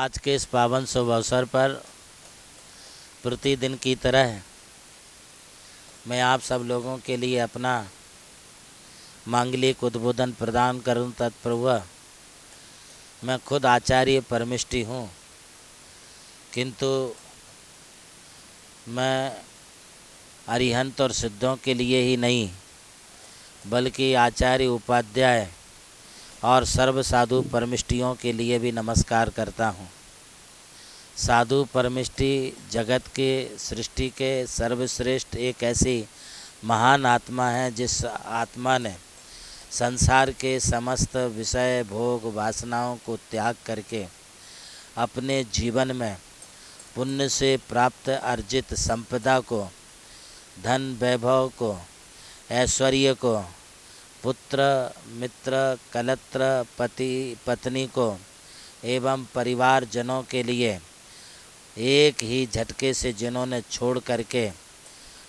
आज के इस पावन शुभ अवसर पर प्रतिदिन की तरह मैं आप सब लोगों के लिए अपना मांगलिक उद्बोधन प्रदान करूं तत्पूर्व मैं खुद आचार्य परमिष्टि हूं, किंतु मैं अरिहंत और सिद्धों के लिए ही नहीं बल्कि आचार्य उपाध्याय और सर्व साधु परमिष्टियों के लिए भी नमस्कार करता हूँ। साधु परमिष्टि जगत के सृष्टि के सर्वश्रेष्ठ एक ऐसी महान आत्मा है जिस आत्मा ने संसार के समस्त विषय भोग वासनाओं को त्याग करके अपने जीवन में पुण्य से प्राप्त अर्जित संपदा को, धन वैभव को, ऐश्वर्य को, पुत्र मित्र कलत्र पति पत्नी को एवं परिवार जनों के लिए एक ही झटके से जिन्होंने छोड़ करके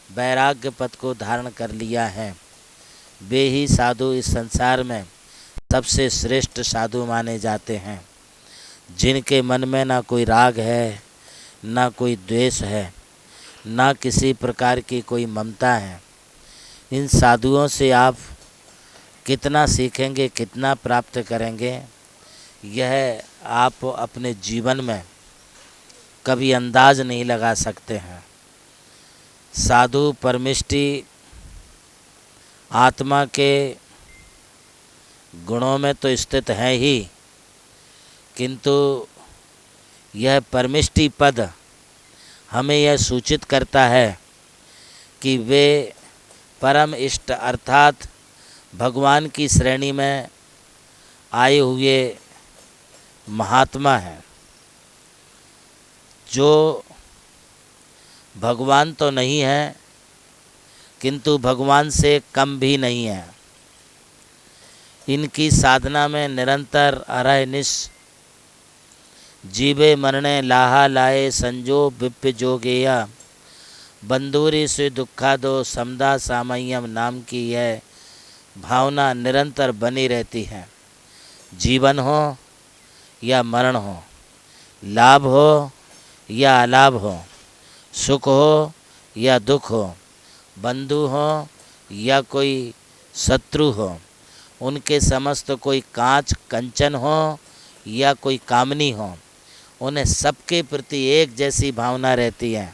वैराग्य पद को धारण कर लिया है, वे ही साधु इस संसार में सबसे श्रेष्ठ साधु माने जाते हैं। जिनके मन में ना कोई राग है, ना कोई द्वेष है, ना किसी प्रकार की कोई ममता है। इन साधुओं से आप कितना सीखेंगे, कितना प्राप्त करेंगे, यह आप अपने जीवन में कभी अंदाज नहीं लगा सकते हैं। साधु परमिष्टि आत्मा के गुणों में तो स्थित है ही, किंतु यह परमिष्टि पद हमें यह सूचित करता है कि वे परम इष्ट अर्थात भगवान की श्रेणी में आए हुए महात्मा हैं, जो भगवान तो नहीं है किंतु भगवान से कम भी नहीं है। इनकी साधना में निरंतर अरहनिश जीवे मरणे लाहा लाए संजो विप्य जोगेया बंदूरी से दुखा दो समदा सामय्यम नाम की यह भावना निरंतर बनी रहती है। जीवन हो या मरण हो, लाभ हो या अलाभ हो, सुख हो या दुख हो, बंधु हो या कोई शत्रु हो, उनके समस्त कोई कांच कंचन हो या कोई कामनी हो, उन्हें सबके प्रति एक जैसी भावना रहती है।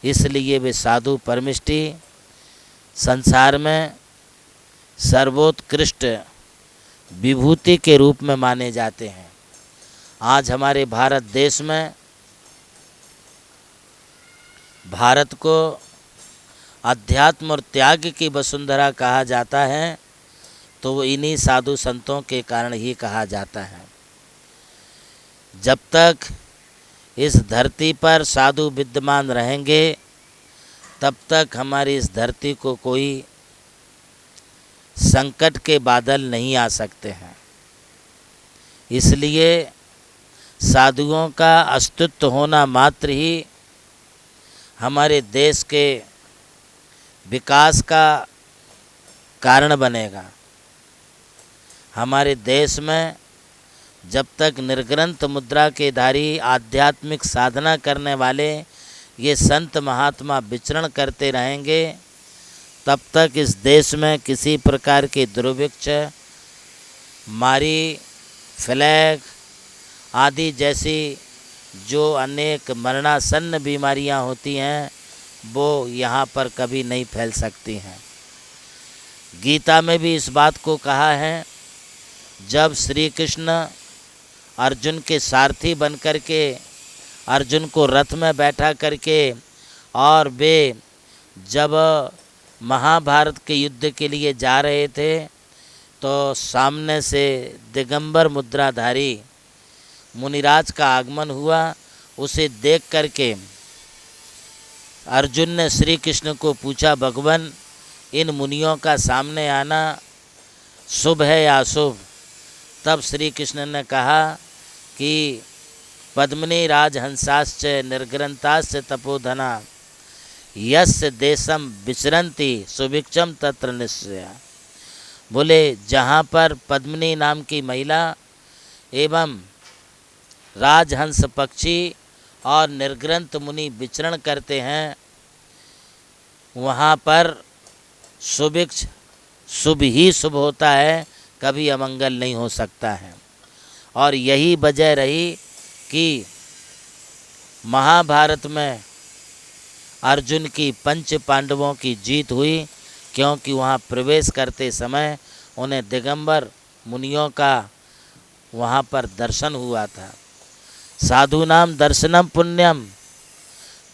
इसलिए वे साधु परमिष्टि संसार में सर्वोत्कृष्ट विभूति के रूप में माने जाते हैं। आज हमारे भारत देश में भारत को अध्यात्म और त्याग की वसुंधरा कहा जाता है, तो वो इन्हीं साधु संतों के कारण ही कहा जाता है। जब तक इस धरती पर साधु विद्यमान रहेंगे तब तक हमारी इस धरती को कोई संकट के बादल नहीं आ सकते हैं। इसलिए साधुओं का अस्तित्व होना मात्र ही हमारे देश के विकास का कारण बनेगा। हमारे देश में जब तक निर्ग्रंथ मुद्रा के धारी आध्यात्मिक साधना करने वाले ये संत महात्मा विचरण करते रहेंगे, तब तक इस देश में किसी प्रकार के दुर्भिक्ष, मारी, फ्लैग आदि जैसी जो अनेक मरणासन्न बीमारियां होती हैं, वो यहाँ पर कभी नहीं फैल सकती हैं। गीता में भी इस बात को कहा है, जब श्री कृष्ण अर्जुन के सारथी बन कर के अर्जुन को रथ में बैठा करके और वे जब महाभारत के युद्ध के लिए जा रहे थे, तो सामने से दिगंबर मुद्राधारी मुनिराज का आगमन हुआ। उसे देख करके अर्जुन ने श्री कृष्ण को पूछा, भगवान इन मुनियों का सामने आना शुभ है या अशुभ? तब श्री कृष्ण ने कहा कि पद्मिनी राजहंसाश्च निर्ग्रंथाश्च तपोधना यस्य देशम विचरन्ति सुभिक्षम तत्र निश्चय। बोले जहाँ पर पद्मिनी नाम की महिला एवं राजहंस पक्षी और निर्ग्रंथ मुनि विचरण करते हैं, वहाँ पर सुभिक्ष शुभ ही शुभ होता है, कभी अमंगल नहीं हो सकता है। और यही वजह रही कि महाभारत में अर्जुन की पंच पांडवों की जीत हुई, क्योंकि वहाँ प्रवेश करते समय उन्हें दिगंबर मुनियों का वहाँ पर दर्शन हुआ था। साधूनाम दर्शनम पुण्यम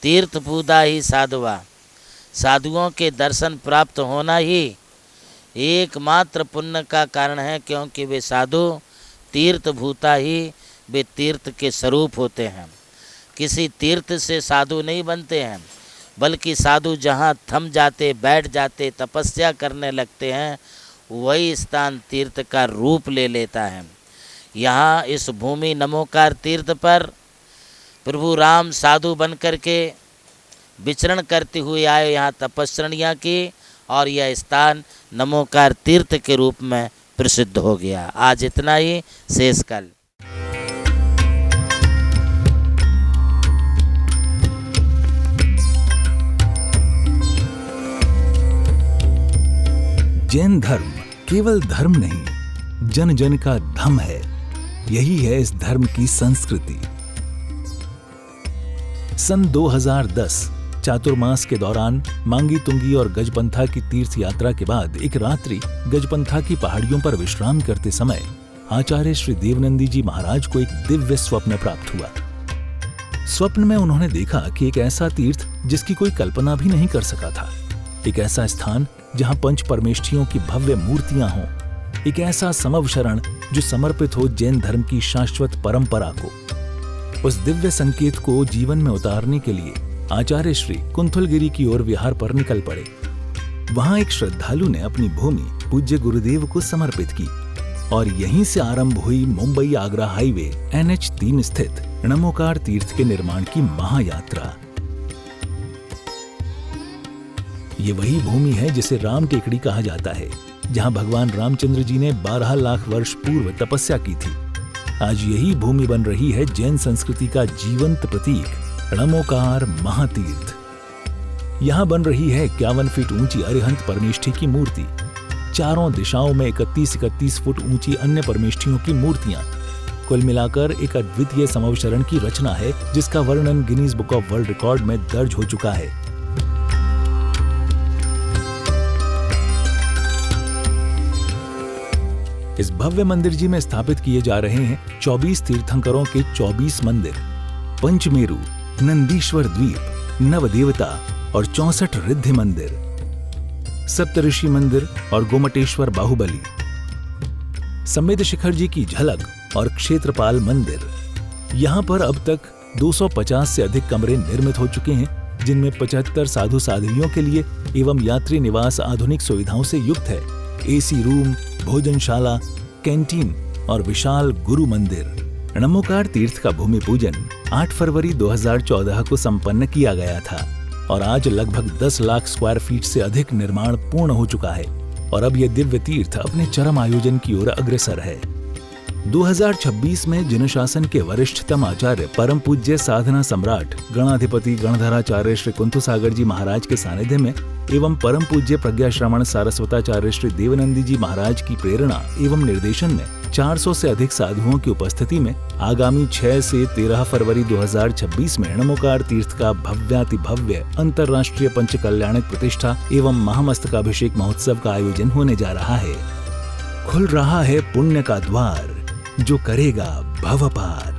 तीर्थभूता ही साधुआ। साधुओं के दर्शन प्राप्त होना ही एकमात्र पुण्य का कारण है, क्योंकि वे साधु तीर्थभूता ही वे तीर्थ के स्वरूप होते हैं। किसी तीर्थ से साधु नहीं बनते हैं, बल्कि साधु जहाँ थम जाते, बैठ जाते, तपस्या करने लगते हैं, वही स्थान तीर्थ का रूप ले लेता है। यहाँ इस भूमि नमोकार तीर्थ पर प्रभु राम साधु बन कर के विचरण करते हुए आए, यहाँ तपस्या की और यह स्थान नमोकार तीर्थ के रूप में प्रसिद्ध हो गया। आज इतना ही, शेष कल। जैन धर्म केवल धर्म नहीं, जन जन का धम है। यही है इस धर्म की संस्कृति। सन 2010 चातुर्मास के दौरान मांगी तुंगी और गजपंथा की तीर्थ यात्रा के बाद एक रात्रि गजपंथा की पहाड़ियों पर विश्राम करते समय आचार्य श्री देवनंदी जी महाराज को एक दिव्य स्वप्न प्राप्त हुआ। स्वप्न में उन्होंने देखा कि एक ऐसा तीर्थ जिसकी कोई कल्पना भी नहीं कर सका था, एक ऐसा स्थान जहां पंच परमेष्ठियों की भव्य मूर्तियां हों, एक ऐसा समव शरण जो समर्पित हो जैन धर्म की शाश्वत परंपरा को। उस दिव्य संकेत को जीवन में उतारने के लिए आचार्य श्री कुंथलगिरी की ओर विहार पर निकल पड़े। वहां एक श्रद्धालु ने अपनी भूमि पूज्य गुरुदेव को समर्पित की और यहीं से आरंभ हुई मुंबई आगरा हाईवे NH3 स्थित नमोकार तीर्थ के निर्माण की महायात्रा। ये वही भूमि है जिसे राम टेकड़ी कहा जाता है, जहां भगवान रामचंद्र जी ने 12 लाख वर्ष पूर्व तपस्या की थी। आज यही भूमि बन रही है जैन संस्कृति का जीवंत प्रतीक नमोकार महातीर्थ। यहाँ बन रही है 51 फीट ऊंची अरिहंत परमेष्ठी की मूर्ति, चारों दिशाओं में 31-31 फुट ऊंची अन्य परमेष्ठियों की मूर्तियां। कुल मिलाकर एक अद्वितीय समवशरण की रचना है, जिसका वर्णन Guinness book of world record में दर्ज हो चुका है। इस भव्य मंदिर जी में स्थापित किए जा रहे हैं 24 तीर्थंकरों के 24 मंदिर, पंचमेरु, नंदीश्वर द्वीप, नवदेवता और 64 रिद्धि मंदिर, सप्तऋषि मंदिर और गोमटेश्वर बाहुबली, संवेद शिखर जी की झलक और क्षेत्रपाल मंदिर। यहाँ पर अब तक 250 से अधिक कमरे निर्मित हो चुके हैं, जिनमें 75 साधु साध्वियों के लिए एवं यात्री निवास आधुनिक सुविधाओं से युक्त है। AC रूम, भोजनशाला, कैंटीन और विशाल गुरु मंदिर। नमोकार तीर्थ का भूमि पूजन 8 फरवरी 2014 को संपन्न किया गया था और आज लगभग 10 लाख स्क्वायर फीट से अधिक निर्माण पूर्ण हो चुका है और अब यह दिव्य तीर्थ अपने चरम आयोजन की ओर अग्रसर है। 2026 में जिन शासन के वरिष्ठतम आचार्य परम पूज्य साधना सम्राट गणाधिपति गणधराचार्य श्री कुंथु सागर जी महाराज के सानिध्य में एवं परम पूज्य प्रज्ञा श्रवण सारस्वताचार्य श्री देवनंदी जी महाराज की प्रेरणा एवं निर्देशन में 400 से अधिक साधुओं की उपस्थिति में आगामी 6 से 13 फरवरी 2026 में नमोकार तीर्थ का भव्याति भव्य अंतर्राष्ट्रीय पंच कल्याणक प्रतिष्ठा एवं महामस्तकाभिषेक महोत्सव का आयोजन होने जा रहा है। खुल रहा है पुण्य का द्वार, जो करेगा भव पार।